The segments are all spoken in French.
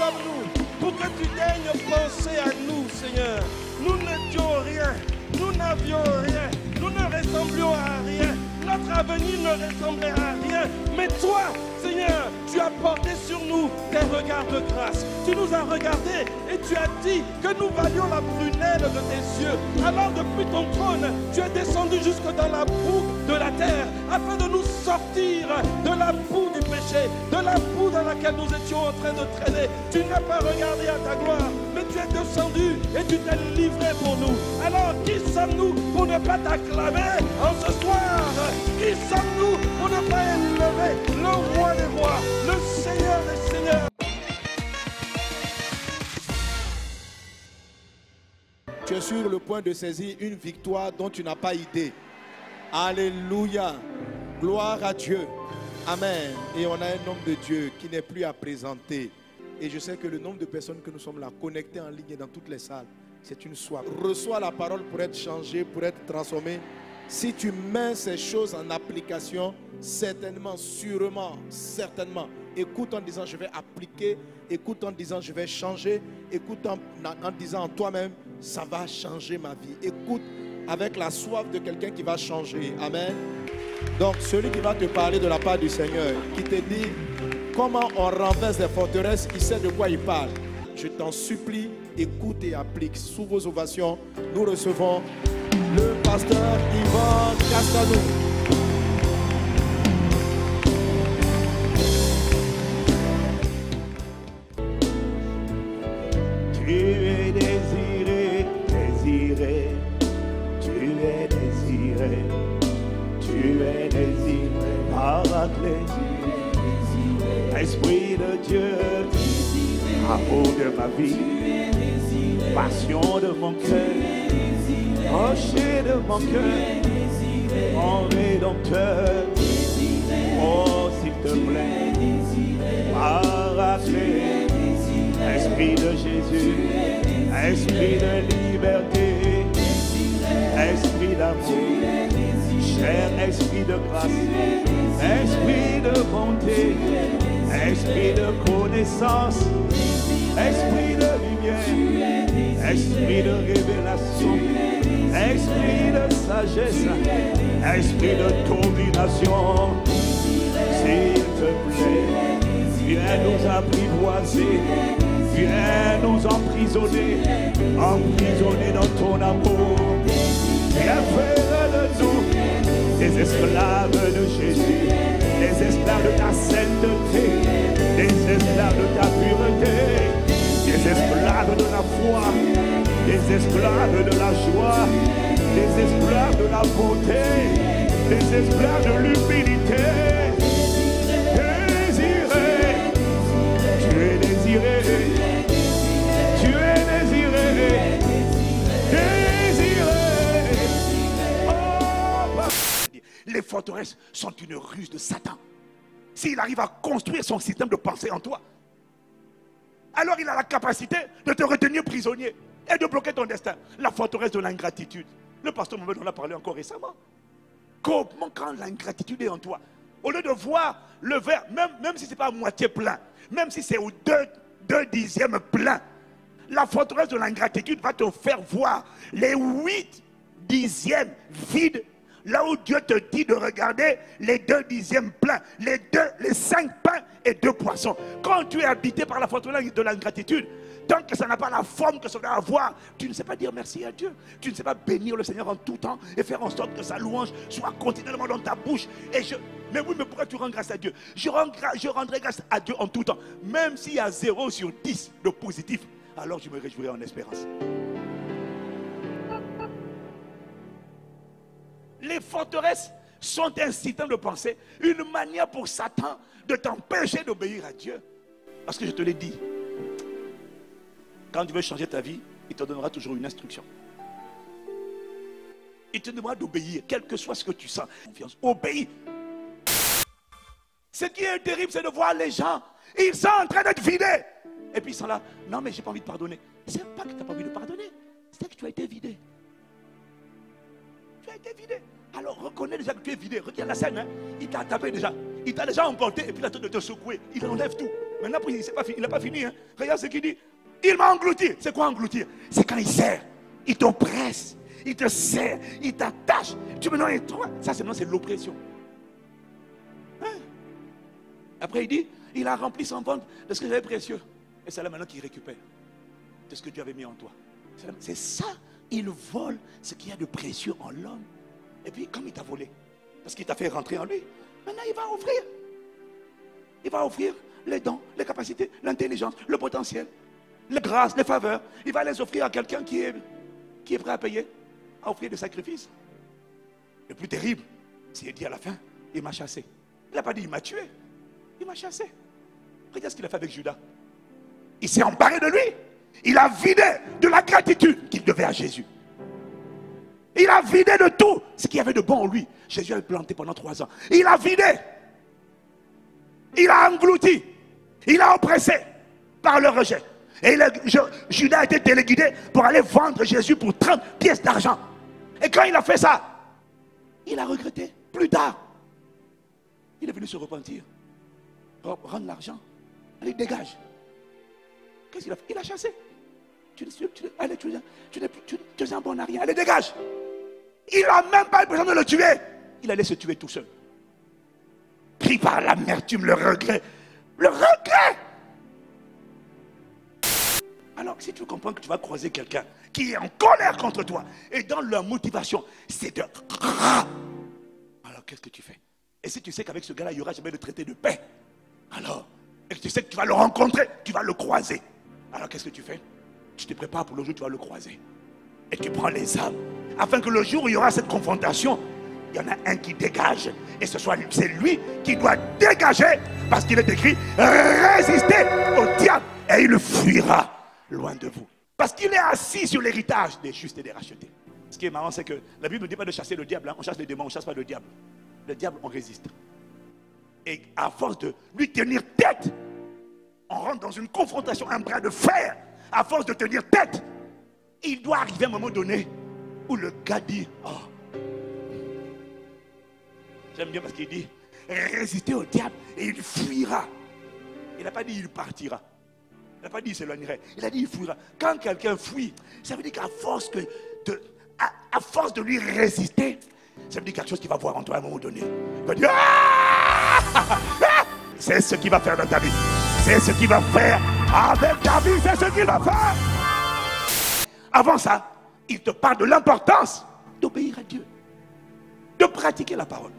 sommes-nous pour que tu daignes penser à nous, Seigneur? Nous n'étions rien, nous n'avions rien, nous ne ressemblions à rien, notre avenir ne ressemblait à rien. Mais toi, Seigneur, tu as porté sur nous tes regards de grâce. Tu nous as regardés et tu as dit que nous valions la prunelle de tes yeux. Alors depuis ton trône, tu es descendu jusque dans la boue de la terre afin de nous sortir de la boue du péché, de la boue dans laquelle nous étions en train de traîner. Tu n'as pas regardé à ta gloire, mais tu es descendu et tu t'es livré pour nous. Alors qui sommes-nous pour ne pas t'acclamer en ce soir? Qui sommes-nous pour ne pas élever le roi des rois, le Seigneur des seigneurs? Tu es sur le point de saisir une victoire dont tu n'as pas idée. Alléluia. Gloire à Dieu. Amen. Et on a un homme de Dieu qui n'est plus à présenter. Et je sais que le nombre de personnes que nous sommes là, connectées en ligne et dans toutes les salles, c'est une soif. Reçois la parole pour être changé, pour être transformé. Si tu mets ces choses en application, certainement, sûrement, certainement, écoute en disant je vais appliquer, écoute en disant je vais changer, écoute en disant en toi-même ça va changer ma vie. Écoute avec la soif de quelqu'un qui va changer. Amen. Donc celui qui va te parler de la part du Seigneur, qui te dit comment on renverse les forteresses, il sait de quoi il parle. Je t'en supplie, écoute et applique. Sous vos ovations, nous recevons le pasteur Yvan Castanou. Tu es désiré, désiré, tu es désiré, tu es désiré, Paraclet, Esprit de Dieu, amour de ma vie, passion de mon cœur, rocher de mon cœur, mon rédempteur, oh s'il te plaît, Paraclet, Esprit de Jésus, Esprit de liberté, Esprit d'amour, cher Esprit de grâce, Esprit de bonté, Esprit de connaissance, Esprit de lumière, Esprit de révélation, Esprit de sagesse, Esprit de domination, s'il te plaît, viens nous apprivoiser, viens nous emprisonner, emprisonner dans ton amour. Viens faire de nous des esclaves de Jésus, des esclaves de ta sainteté, des esclaves de ta pureté, des esclaves de la foi, des esclaves de la joie, des esclaves de la beauté, des esclaves de l'humilité. Désiré, tu es désiré, tu es désiré, désiré. Oh, les forteresses sont une ruse de Satan. S'il arrive à construire son système de pensée en toi, alors il a la capacité de te retenir prisonnier et de bloquer ton destin. La forteresse de l'ingratitude. Le pasteur Mohamed en a parlé encore récemment. Comment quand l'ingratitude est en toi, au lieu de voir le verre, même si ce n'est pas à moitié plein, même si c'est au deux dixièmes plein, la forteresse de l'ingratitude va te faire voir les 8 dixièmes vides. Là où Dieu te dit de regarder les 2 dixièmes pleins, les 5 pains et 2 poissons. Quand tu es habité par la forteresse de l'ingratitude, tant que ça n'a pas la forme que ça doit avoir, tu ne sais pas dire merci à Dieu. Tu ne sais pas bénir le Seigneur en tout temps et faire en sorte que sa louange soit continuellement dans ta bouche. Mais oui, mais pourquoi tu rends grâce à Dieu? Je rendrai grâce à Dieu en tout temps. Même s'il y a 0 sur 10 de positif, alors je me réjouirai en espérance. Les forteresses sont un système de pensée, une manière pour Satan de t'empêcher d'obéir à Dieu. Parce que je te l'ai dit, quand tu veux changer ta vie, il te donnera toujours une instruction. Il te demandera d'obéir, quel que soit ce que tu sens. Confiance, obéis. Ce qui est terrible, c'est de voir les gens, ils sont en train d'être vidés. Et puis ils sont là, non mais j'ai pas envie de pardonner. C'est pas que tu n'as pas envie de pardonner, c'est que tu as été vidé. Tu as été vidé. Alors reconnais déjà que tu es vidé. Regarde la scène, hein? Il t'a tapé déjà. Il t'a déjà emporté et puis il a de te secouer. Il enlève tout. Maintenant, il n'a pas fini. Hein. Regarde ce qu'il dit. Il m'a englouti. C'est quoi engloutir? C'est quand il serre. Il t'oppresse. Il te serre. Il t'attache. Tu me donnes toi. Ça, c'est l'oppression. Hein? Après, il dit, il a rempli son ventre de ce que j'avais précieux. Et c'est là maintenant qu'il récupère de ce que Dieu avait mis en toi. C'est ça. Il vole ce qu'il y a de précieux en l'homme. Et puis, comme il t'a volé, parce qu'il t'a fait rentrer en lui, maintenant il va offrir. Il va offrir les dons, les capacités, l'intelligence, le potentiel, les grâces, les faveurs. Il va les offrir à quelqu'un qui est prêt à payer, à offrir des sacrifices. Le plus terrible, c'est qu'il dit à la fin, il m'a chassé. Il n'a pas dit il m'a tué, il m'a chassé. Regarde ce qu'il a fait avec Judas. Il s'est emparé de lui. Il a vidé de la gratitude qu'il devait à Jésus. Il a vidé de tout ce qu'il y avait de bon en lui. Jésus avait planté pendant 3 ans. Il a vidé. Il a englouti. Il a oppressé par le rejet. Et Judas a été téléguidé pour aller vendre Jésus pour 30 pièces d'argent. Et quand il a fait ça, il a regretté. Plus tard, il est venu se repentir. Rendre l'argent. Allez, dégage. Qu'est-ce qu'il a fait? Il a chassé. Tu es un bon à rien. Allez, dégage. Il n'a même pas eu besoin de le tuer. Il allait se tuer tout seul. Pris par l'amertume, le regret. Le regret. Alors, si tu comprends que tu vas croiser quelqu'un qui est en colère contre toi, et dans leur motivation, c'est de... Alors, qu'est-ce que tu fais? Et si tu sais qu'avec ce gars-là, il n'y aura jamais de traité de paix, alors, et que tu sais que tu vas le rencontrer, tu vas le croiser. Alors, qu'est-ce que tu fais? Tu te prépares pour le jour où tu vas le croiser. Et tu prends les armes. Afin que le jour où il y aura cette confrontation, il y en a un qui dégage. Et c'est lui qui doit dégager. Parce qu'il est écrit, résistez au diable. Et il fuira loin de vous. Parce qu'il est assis sur l'héritage des justes et des rachetés. Ce qui est marrant, c'est que la Bible ne dit pas de chasser le diable. Hein. On chasse les démons, on ne chasse pas le diable. Le diable, on résiste. Et à force de lui tenir tête, on rentre dans une confrontation, un bras de fer. À force de tenir tête, il doit arriver à un moment donné où le gars dit, oh. J'aime bien parce qu'il dit, résister au diable et il fuira. Il n'a pas dit il partira. Il n'a pas dit il s'éloignerait. Il a dit il fuira. Quand quelqu'un fuit, ça veut dire qu'à force à force de lui résister, ça veut dire quelque chose qu'il va voir en toi à un moment donné. Il va dire, ah! C'est ce qu'il va faire dans ta vie. C'est ce qu'il va faire avec ta vie. C'est ce qu'il va faire. Avant ça, il te parle de l'importance d'obéir à Dieu. De pratiquer la parole.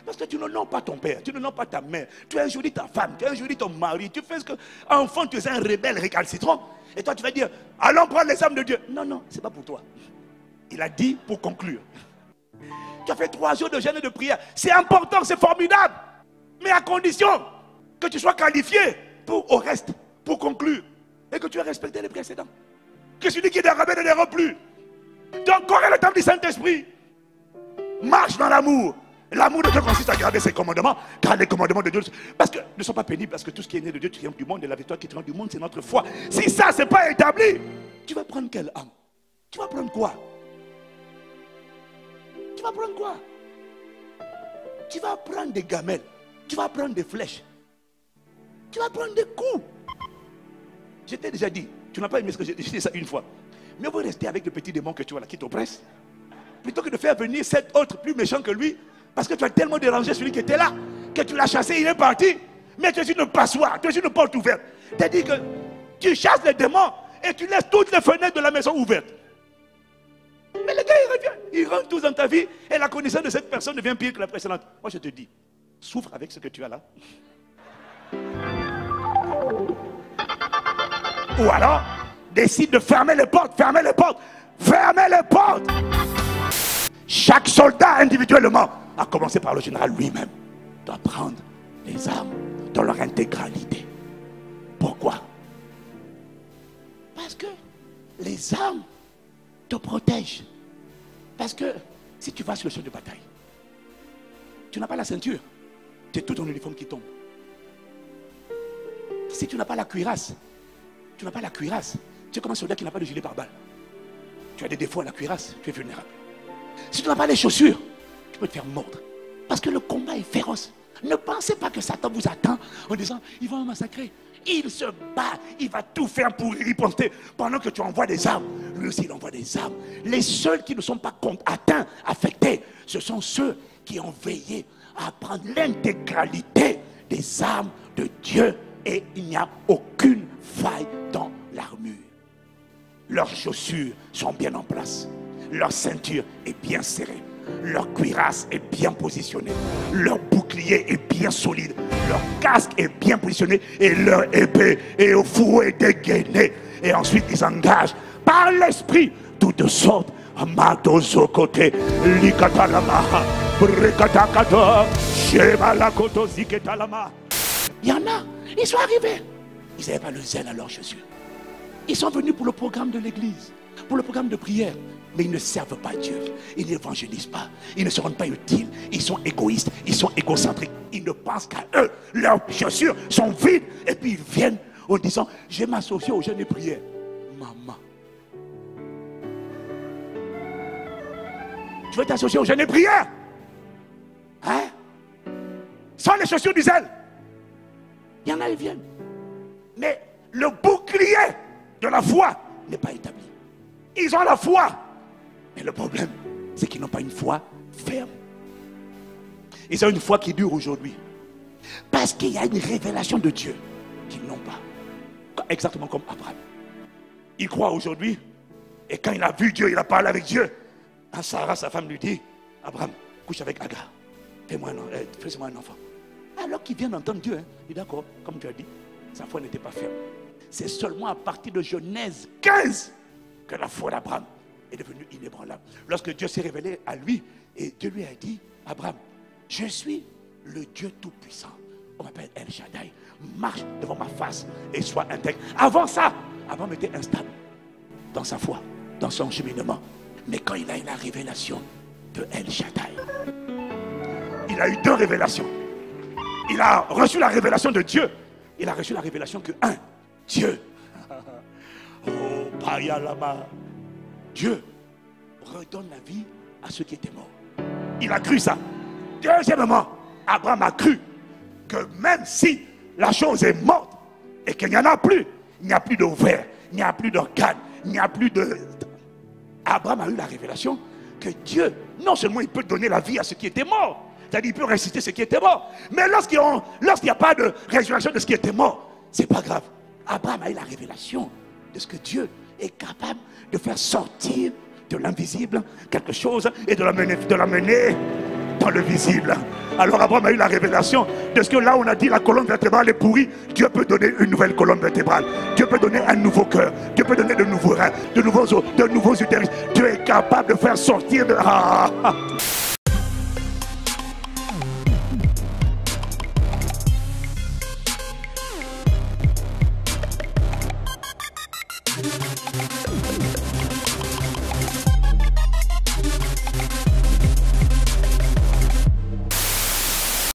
Parce que tu ne nommes pas ton père, tu ne nommes pas ta mère, tu injuries ta femme, tu injuries ton mari, tu fais ce que... Enfant, tu es un rebelle récalcitrant. Et toi, tu vas dire, allons prendre les âmes de Dieu. Non, non, c'est pas pour toi. Il a dit pour conclure. Tu as fait 3 jours de jeûne et de prière. C'est important, c'est formidable. Mais à condition que tu sois qualifié au reste, pour conclure. Et que tu aies respecté les précédents. Que celui qui est dérobé ne dérobe plus. Ton corps est le temple du Saint-Esprit. Marche dans l'amour. L'amour de Dieu consiste à garder ses commandements, car les commandements de Dieu ne sont pas pénibles, parce que tout ce qui est né de Dieu triomphe du monde, et la victoire qui triomphe du monde, c'est notre foi. Si ça, c'est pas établi, tu vas prendre quelle âme? Tu vas prendre quoi? Tu vas prendre quoi? Tu vas prendre des gamelles, tu vas prendre des flèches, tu vas prendre des coups. Je t'ai déjà dit, tu n'as pas aimé ce que j'ai dit ça une fois. Mais vous restez avec le petit démon que tu vois là, qui t'oppresse, plutôt que de faire venir cet autre plus méchant que lui. Parce que tu as tellement dérangé celui qui était là, que tu l'as chassé, il est parti. Mais tu es une passoire, tu es une porte ouverte. C'est-à-dire que tu chasses les démons et tu laisses toutes les fenêtres de la maison ouvertes. Mais le gars, il revient, il rentre tous dans ta vie et la connaissance de cette personne devient pire que la précédente. Moi, je te dis, souffre avec ce que tu as là. Ou alors, décide de fermer les portes, fermer les portes, fermer les portes. Chaque soldat individuellement, à commencer par le général lui-même, doit prendre les armes dans leur intégralité. Pourquoi? Parce que les armes te protègent. Parce que si tu vas sur le champ de bataille, tu n'as pas la ceinture, c'est tout ton uniforme qui tombe. Si tu n'as pas la cuirasse, tu es comme un soldat qui n'a pas de gilet pare-balles. Tu as des défauts à la cuirasse, tu es vulnérable. Si tu n'as pas les chaussures, tu peux te faire mordre. Parce que le combat est féroce. Ne pensez pas que Satan vous attend en disant, il va me massacrer. Il se bat, il va tout faire pour y riposter. Pendant que tu envoies des armes, lui aussi il envoie des armes. Les seuls qui ne sont pas atteints, affectés, ce sont ceux qui ont veillé à prendre l'intégralité des armes de Dieu. Et il n'y a aucune faille dans l'armure. Leurs chaussures sont bien en place. Leur ceinture est bien serrée. Leur cuirasse est bien positionnée. Leur bouclier est bien solide. Leur casque est bien positionné. Et leur épée est au fouet dégainé. Et ensuite ils engagent par l'esprit toutes sortes. Amadozo côté, likatalama, brekatakata, shebalakoto ziketalama. Il y en a, ils sont arrivés. Ils n'avaient pas le zèle à leurs chaussures. Ils sont venus pour le programme de l'église, pour le programme de prière. Mais ils ne servent pas Dieu. Ils n'évangélisent pas. Ils ne se rendent pas utiles. Ils sont égoïstes. Ils sont égocentriques. Ils ne pensent qu'à eux. Leurs chaussures sont vides. Et puis ils viennent en disant, je vais m'associer aux jeunes de prière. Maman. Tu veux t'associer aux jeunes de prière? Hein? Sans les chaussures du zèle. Il y en a, ils viennent. Mais le bouclier de la foi n'est pas établi. Ils ont la foi. Mais le problème, c'est qu'ils n'ont pas une foi ferme. Ils ont une foi qui dure aujourd'hui. Parce qu'il y a une révélation de Dieu qu'ils n'ont pas. Exactement comme Abraham. Il croit aujourd'hui. Et quand il a vu Dieu, il a parlé avec Dieu. Sarah, sa femme, lui dit, Abraham, couche avec Agar. Fais-moi un enfant. Alors qu'il vient d'entendre Dieu, hein, il dit d'accord, comme tu as dit, sa foi n'était pas ferme. C'est seulement à partir de Genèse 15 que la foi d'Abraham est devenue inébranlable. Lorsque Dieu s'est révélé à lui, et Dieu lui a dit, Abraham, je suis le Dieu Tout-Puissant. On m'appelle El Shaddai. Marche devant ma face et sois intègre. Avant ça, Abraham était instable dans sa foi, dans son cheminement. Mais quand il a eu la révélation de El Shaddai, il a eu deux révélations. Il a reçu la révélation de Dieu. Il a reçu la révélation que Dieu. Oh, Payalama. Dieu redonne la vie à ceux qui étaient morts. Il a cru ça. Deuxièmement, Abraham a cru que même si la chose est morte et qu'il n'y en a plus, il n'y a plus d'ovaire, il n'y a plus d'organes, il n'y a plus de... Abraham a eu la révélation que Dieu, non seulement il peut donner la vie à ceux qui étaient morts, c'est-à-dire il peut ressusciter ceux qui étaient morts, mais lorsqu'il n'y a pas de résurrection de ce qui était mort, c'est pas grave. Abraham a eu la révélation de ce que Dieu est capable de faire sortir de l'invisible quelque chose et de l'amener dans le visible. Alors Abraham a eu la révélation de ce que là on a dit la colonne vertébrale est pourrie, Dieu peut donner une nouvelle colonne vertébrale, Dieu peut donner un nouveau cœur, Dieu peut donner de nouveaux reins, de nouveaux os, de nouveaux utérus. Dieu est capable de faire sortir de...